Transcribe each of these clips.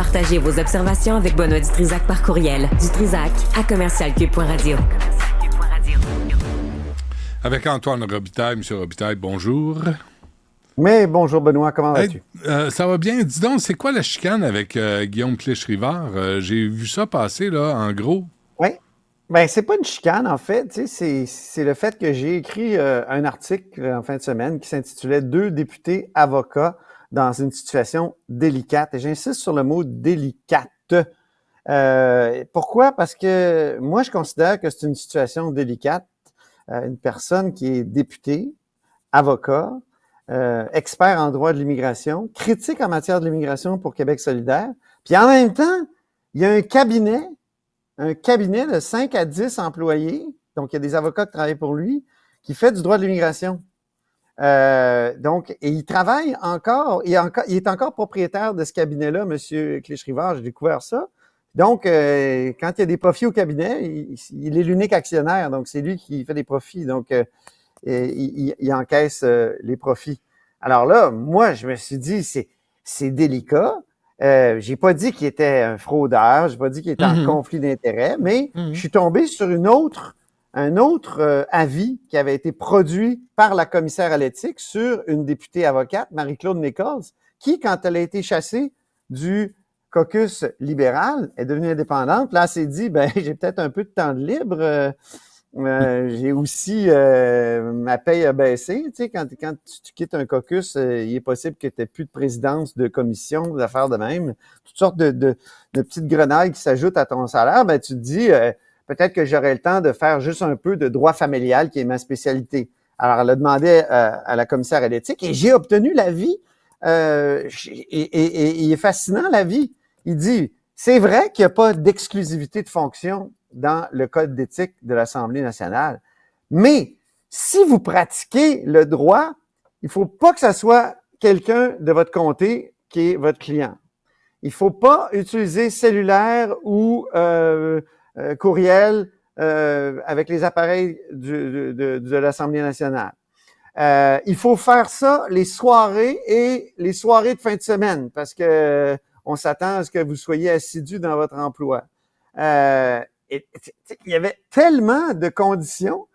Partagez vos observations avec Benoît Dutrisac par courriel. dutrisac@commercialcube.radio. Avec Antoine Robitaille. Monsieur Robitaille, bonjour. Mais bonjour Benoît, comment vas-tu? Ça va bien. Dis donc, c'est quoi la chicane avec Guillaume Clich-Rivard? J'ai vu ça passer, là, en gros. Oui. Ben, c'est pas une chicane, en fait. Tu sais, c'est le fait que j'ai écrit un article en fin de semaine qui s'intitulait « Deux députés avocats dans une situation délicate ». Et j'insiste sur le mot « délicate ». Pourquoi? Parce que moi, je considère que c'est une situation délicate. Une personne qui est députée, avocat, expert en droit de l'immigration, critique en matière de l'immigration pour Québec solidaire. Puis en même temps, il y a un cabinet de 5 à 10 employés, donc il y a des avocats qui travaillent pour lui, qui fait du droit de l'immigration. Et il travaille encore, il est encore propriétaire de ce cabinet-là, M. Clich-Rivard, j'ai découvert ça. Donc, quand il y a des profits au cabinet, il est l'unique actionnaire, donc c'est lui qui fait des profits, donc il encaisse les profits. Alors là, moi, je me suis dit, c'est délicat. J'ai pas dit qu'il était un fraudeur, j'ai pas dit qu'il était en conflit d'intérêts, mais je suis tombé sur un autre avis qui avait été produit par la commissaire à l'éthique sur une députée avocate, Marie-Claude Nichols, qui, quand elle a été chassée du caucus libéral, est devenue indépendante. Là, elle s'est dit, ben, j'ai peut-être un peu de temps de libre. J'ai aussi ma paye a baissé. Tu sais, quand tu quittes un caucus, il est possible que tu n'aies plus de présidence de commission, d'affaires de même, toutes sortes de petites grenailles qui s'ajoutent à ton salaire. Ben, tu te dis, peut-être que j'aurais le temps de faire juste un peu de droit familial, qui est ma spécialité. Alors, elle a demandé à la commissaire à l'éthique et j'ai obtenu l'avis. Et il est fascinant, l'avis. Il dit, c'est vrai qu'il n'y a pas d'exclusivité de fonction dans le code d'éthique de l'Assemblée nationale, mais si vous pratiquez le droit, il ne faut pas que ça soit quelqu'un de votre comté qui est votre client. Il ne faut pas utiliser cellulaire ou courriel avec les appareils de l'Assemblée nationale. Il faut faire ça les soirées de fin de semaine parce que on s'attend à ce que vous soyez assidu dans votre emploi. Il y avait tellement de conditions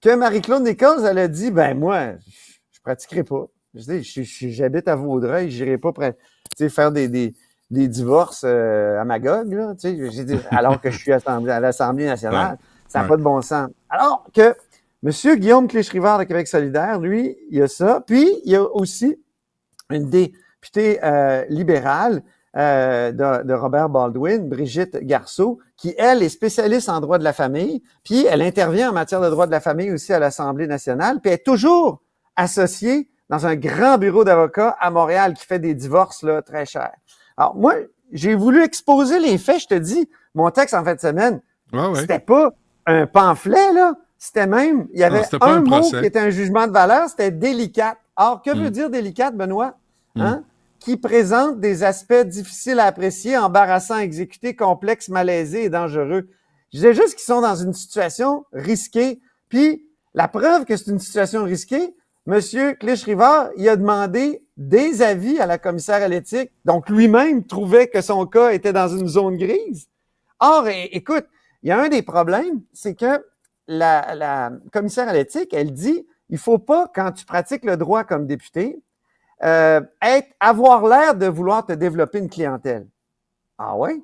que Marie-Claude Nichols, elle a dit, ben moi, je pratiquerai pas. J'habite à Vaudreuil, j'irai pas faire des divorces à Magog, là, alors que je suis à l'Assemblée nationale. Ça n'a pas de bon sens. Alors que M. Guillaume Clich-Rivard de Québec solidaire, lui, il y a ça. Puis, il y a aussi une députée libérale de Robert Baldwin, Brigitte Garceau, qui, elle, est spécialiste en droit de la famille, puis elle intervient en matière de droit de la famille aussi à l'Assemblée nationale, puis elle est toujours associée dans un grand bureau d'avocats à Montréal qui fait des divorces là très chers. Alors, moi, j'ai voulu exposer les faits, je te dis, mon texte en fin de semaine, c'était pas un pamphlet, là, c'était même, il y avait un mot qui était un jugement de valeur, c'était délicate. Or, que veut dire délicate, Benoît? Hein? Qui présente des aspects difficiles à apprécier, embarrassants à exécuter, complexes, malaisés et dangereux. Je disais juste qu'ils sont dans une situation risquée. Puis, la preuve que c'est une situation risquée, M. Clich-Rivard, il a demandé des avis à la commissaire à l'éthique. Donc, lui-même trouvait que son cas était dans une zone grise. Or, écoute, il y a un des problèmes, c'est que la commissaire à l'éthique, elle dit, il faut pas, quand tu pratiques le droit comme député, avoir l'air de vouloir te développer une clientèle. Ah ouais?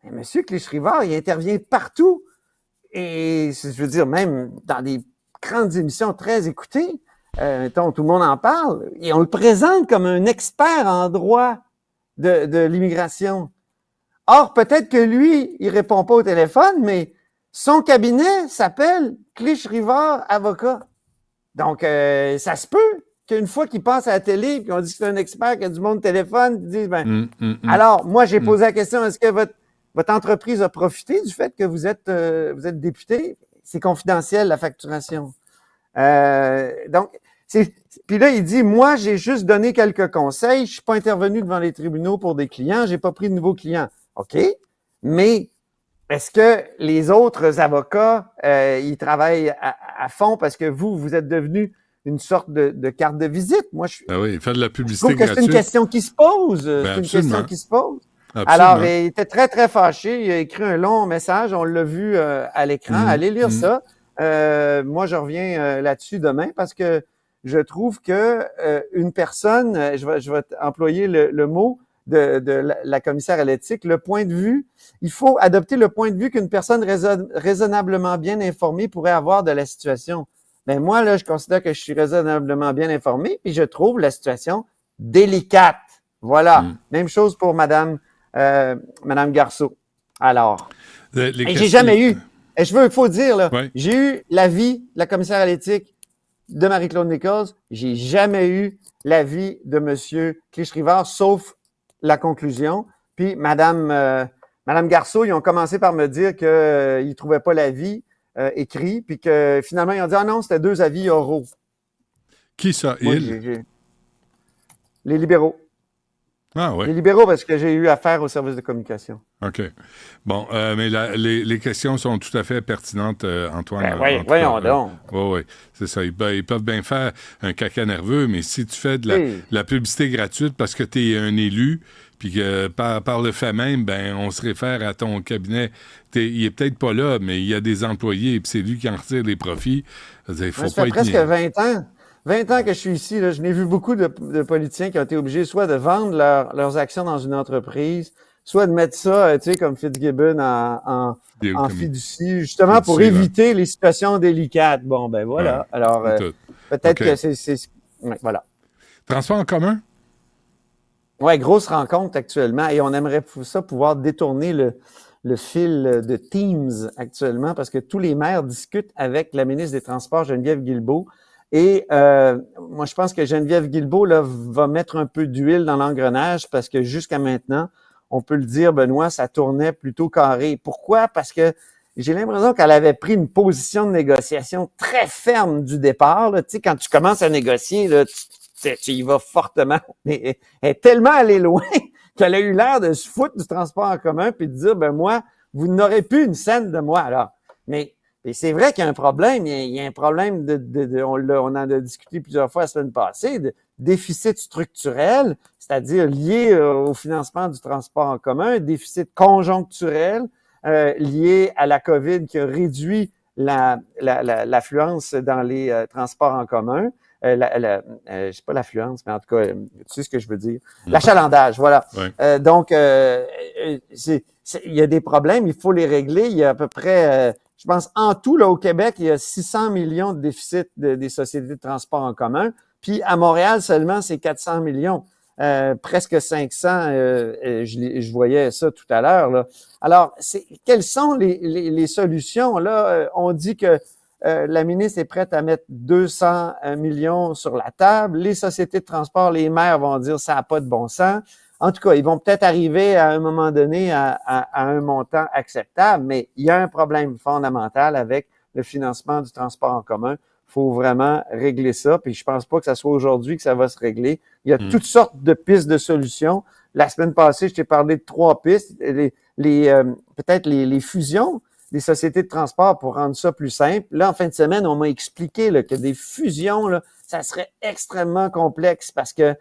Mais M. Clich-Rivard, il intervient partout. Et je veux dire, même dans des grandes émissions très écoutées, tout le monde en parle, et on le présente comme un expert en droit de l'immigration. Or, peut-être que lui, il répond pas au téléphone, mais son cabinet s'appelle Clich-Rivard Avocat. Donc, ça se peut qu'une fois qu'il passe à la télé et qu'on dit que c'est un expert, qu'il y a du monde au téléphone, ils disent, alors, moi, j'ai posé la question, est-ce que votre entreprise a profité du fait que vous êtes député? C'est confidentiel, la facturation. Puis là, il dit, moi, j'ai juste donné quelques conseils, je suis pas intervenu devant les tribunaux pour des clients, j'ai pas pris de nouveaux clients. OK, mais est-ce que les autres avocats, ils travaillent à fond parce que vous êtes devenu une sorte de carte de visite? Moi, oui, faire de la publicité gratuite. C'est une question qui se pose. Ben, c'est une question qui se pose. Absolument. Alors, il était très, très fâché. Il a écrit un long message. On l'a vu à l'écran. Allez lire ça. Moi, je reviens là-dessus demain parce que je trouve que une personne, je vais employer le mot de la commissaire à l'éthique, le point de vue, il faut adopter le point de vue qu'une personne raisonnablement bien informée pourrait avoir de la situation. Ben moi, là, je considère que je suis raisonnablement bien informé, puis je trouve la situation délicate. Voilà. Même chose pour Madame Garceau. Alors, j'ai jamais eu, et il faut dire, là, j'ai eu l'avis de la commissaire à l'éthique de Marie-Claude Nichols, j'ai jamais eu l'avis de M. Clich-Rivard, sauf la conclusion. Puis Madame Garceau, ils ont commencé par me dire qu'ils ne trouvaient pas l'avis écrit, puis que finalement, ils ont dit « Ah non, c'était 2 avis oraux. » Qui ça, Moi, les libéraux. Ah oui. Les libéraux, parce que j'ai eu affaire au service de communication. OK. Bon, mais les questions sont tout à fait pertinentes, Antoine. Voyons donc. Oui, c'est ça. Ils peuvent bien faire un caca nerveux, mais si tu fais de la publicité gratuite parce que tu es un élu, puis que par le fait même, ben on se réfère à ton cabinet, il est peut-être pas là, mais il y a des employés, et puis c'est lui qui en retire les profits. Il faut ça fait presque 20 ans. 20 ans que je suis ici, là, je n'ai vu beaucoup de politiciens qui ont été obligés soit de vendre leurs actions dans une entreprise, soit de mettre ça, tu sais, comme Fitzgibbon en fiducie, justement pour éviter les situations délicates. Bon, ben voilà. Alors, peut-être que c'est... voilà. Transport en commun? Oui, grosse rencontre actuellement. Et on aimerait ça pouvoir détourner le fil de Teams actuellement parce que tous les maires discutent avec la ministre des Transports, Geneviève Guilbeault. Et moi, je pense que Geneviève Guilbeault là, va mettre un peu d'huile dans l'engrenage parce que jusqu'à maintenant, on peut le dire, Benoît, ça tournait plutôt carré. Pourquoi? Parce que j'ai l'impression qu'elle avait pris une position de négociation très ferme du départ. Là. Tu sais, quand tu commences à négocier, là, tu y vas fortement. Mais elle est tellement allée loin qu'elle a eu l'air de se foutre du transport en commun puis de dire, ben moi, vous n'aurez plus une scène de moi. Alors, mais et c'est vrai qu'il y a un problème. Il y a un problème on en a discuté plusieurs fois la semaine passée, de déficit structurel, c'est-à-dire lié au financement du transport en commun, déficit conjoncturel lié à la COVID qui a réduit l'affluence dans les transports en commun. Je sais pas l'affluence, mais en tout cas, tu sais ce que je veux dire. L'achalandage, voilà. Ouais. Donc, il y a des problèmes, il faut les régler. Il y a à peu près, je pense, en tout, là, au Québec, il y a 600 millions de déficit des sociétés de transport en commun. Puis à Montréal seulement, c'est 400 millions. Presque 500, je voyais ça tout à l'heure. Là. Alors, quelles sont les solutions? Là, on dit que la ministre est prête à mettre 200 millions sur la table. Les sociétés de transport, les maires vont dire ça n'a pas de bon sens. En tout cas, ils vont peut-être arriver à un moment donné à un montant acceptable, mais il y a un problème fondamental avec le financement du transport en commun. Il faut vraiment régler ça, puis je pense pas que ça soit aujourd'hui que ça va se régler. Il y a toutes sortes de pistes de solutions. La semaine passée, je t'ai parlé de 3 pistes. Peut-être les fusions des sociétés de transport pour rendre ça plus simple. Là, en fin de semaine, on m'a expliqué là, que des fusions, là, ça serait extrêmement complexe parce que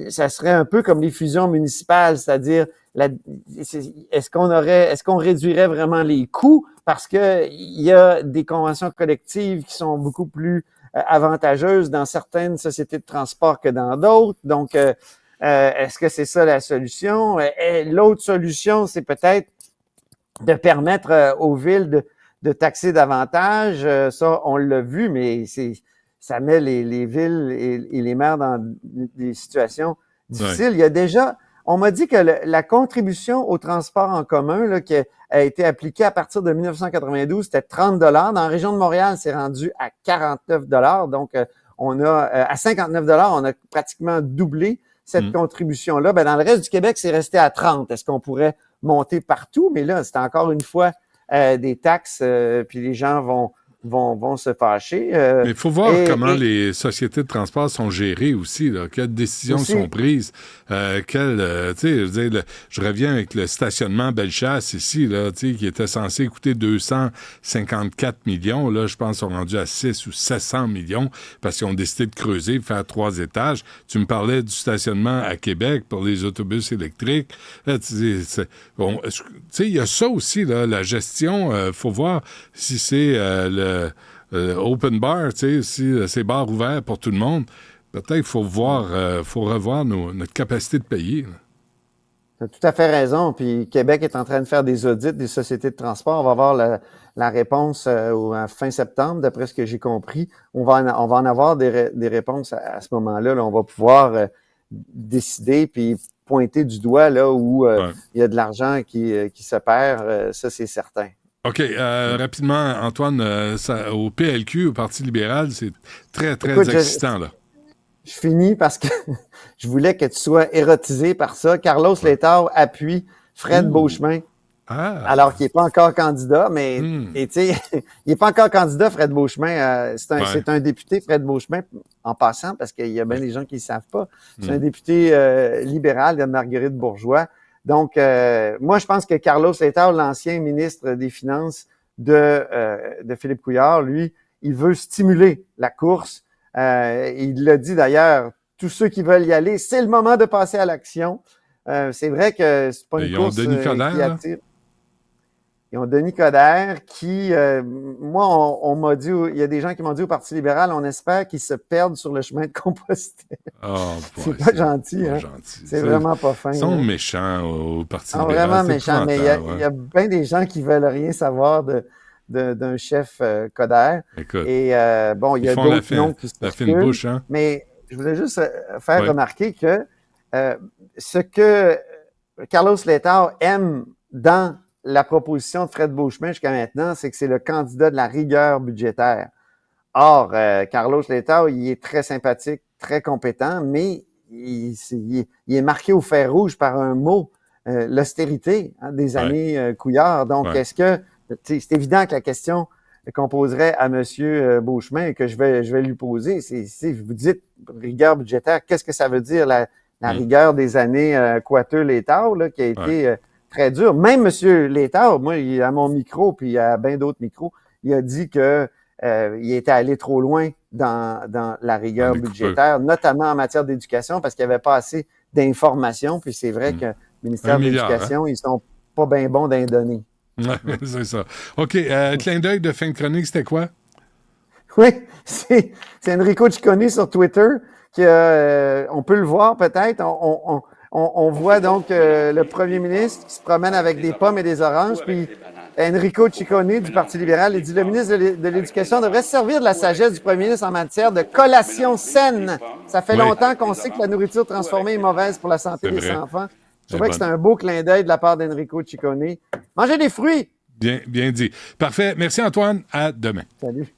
ça serait un peu comme les fusions municipales, c'est-à-dire est-ce qu'on réduirait vraiment les coûts parce que il y a des conventions collectives qui sont beaucoup plus avantageuses dans certaines sociétés de transport que dans d'autres. Donc, est-ce que c'est ça la solution? L'autre solution, c'est peut-être de permettre aux villes de taxer davantage. Ça, on l'a vu, mais ça met les villes et les maires dans des situations difficiles. Ouais. Il y a déjà, on m'a dit que la contribution au transport en commun là, qui a été appliquée à partir de 1992, c'était 30 $. Dans la région de Montréal, c'est rendu à 49 $. Donc, on a à 59 $, on a pratiquement doublé cette contribution-là. Ben, dans le reste du Québec, c'est resté à 30. Est-ce qu'on pourrait monter partout? Mais là, c'est encore une fois des taxes, puis les gens vont se fâcher. Mais il faut voir comment les sociétés de transport sont gérées aussi, là. Quelles décisions sont prises. Tu sais, je reviens avec le stationnement Bellechasse ici, là, tu sais, qui était censé coûter 254 millions. Là, je pense qu'ils sont rendus à 6 ou 700 millions parce qu'ils ont décidé de creuser, de faire 3 étages. Tu me parlais du stationnement à Québec pour les autobus électriques. Là, tu sais, il y a ça aussi, là, la gestion. Faut voir si c'est open bar, tu sais, si c'est bar ouvert pour tout le monde. Peut-être qu'il faut revoir notre capacité de payer. Tu as tout à fait raison. Puis Québec est en train de faire des audits des sociétés de transport. On va avoir la réponse fin septembre, d'après ce que j'ai compris. On va en avoir des réponses à ce moment-là. Là, on va pouvoir décider puis pointer du doigt là où il y a de l'argent qui se perd. Ça, c'est certain. OK. Rapidement, Antoine, au PLQ, au Parti libéral, c'est très, très excitant, là. Je finis parce que je voulais que tu sois érotisé par ça. Carlos Letao appuie Fred Beauchemin, alors qu'il n'est pas encore candidat, mais tu sais, il n'est pas encore candidat, Fred Beauchemin. C'est un député, Fred Beauchemin, en passant, parce qu'il y a bien des gens qui ne savent pas. C'est un député libéral de Marguerite Bourgeois. Donc, moi, je pense que Carlos Letao, l'ancien ministre des Finances de Philippe Couillard, lui, il veut stimuler la course. Il l'a dit d'ailleurs, tous ceux qui veulent y aller, c'est le moment de passer à l'action. C'est vrai que c'est pas une course qui attire. Ils ont Denis Coderre qui, moi, on m'a dit, il y a des gens qui m'ont dit au Parti libéral, on espère qu'ils se perdent sur le chemin de Compostelle. C'est pas gentil, hein? C'est vraiment pas fin. Ils sont méchants au Parti libéral. Vraiment méchants, mais il y a bien des gens qui veulent rien savoir d'un chef Coderre. Écoute, et bon, il y a d'autres noms qui se la fine bouche, hein? Mais je voulais juste faire remarquer que ce que Carlos Letao aime dans la proposition de Fred Beauchemin jusqu'à maintenant, c'est que c'est le candidat de la rigueur budgétaire. Or, Carlos Letao, il est très sympathique, très compétent, mais il est marqué au fer rouge par un mot, l'austérité des années Couillard. Donc, est-ce que c'est évident que la question qu'on poserait à M. Beauchemin et que je vais lui poser, c'est vous dites rigueur budgétaire, qu'est-ce que ça veut dire la rigueur des années Coiteux-Létard, là, qui a été très dure. Même M. Létard, moi, à mon micro, puis à bien d'autres micros, il a dit que il était allé trop loin dans la rigueur budgétaire, notamment en matière d'éducation, parce qu'il n'y avait pas assez d'informations. Puis c'est vrai que le ministère de l'Éducation, ils sont pas bien bons dans les données. Oui, c'est ça. OK. Clin d'œil de fin de chronique, c'était quoi? Oui, c'est Enrico Ciccone sur Twitter. On peut le voir peut-être. On voit donc le premier ministre qui se promène avec des pommes et des oranges. Puis Enrico Ciccone du Parti libéral, il dit « Le ministre de l'Éducation devrait se servir de la sagesse du premier ministre en matière de collation saine. Ça fait longtemps qu'on sait que la nourriture transformée est mauvaise pour la santé des enfants. » Je trouvais que c'était un beau clin d'œil de la part d'Enrico Ciccone. Mangez des fruits! Bien dit. Parfait. Merci, Antoine. À demain. Salut.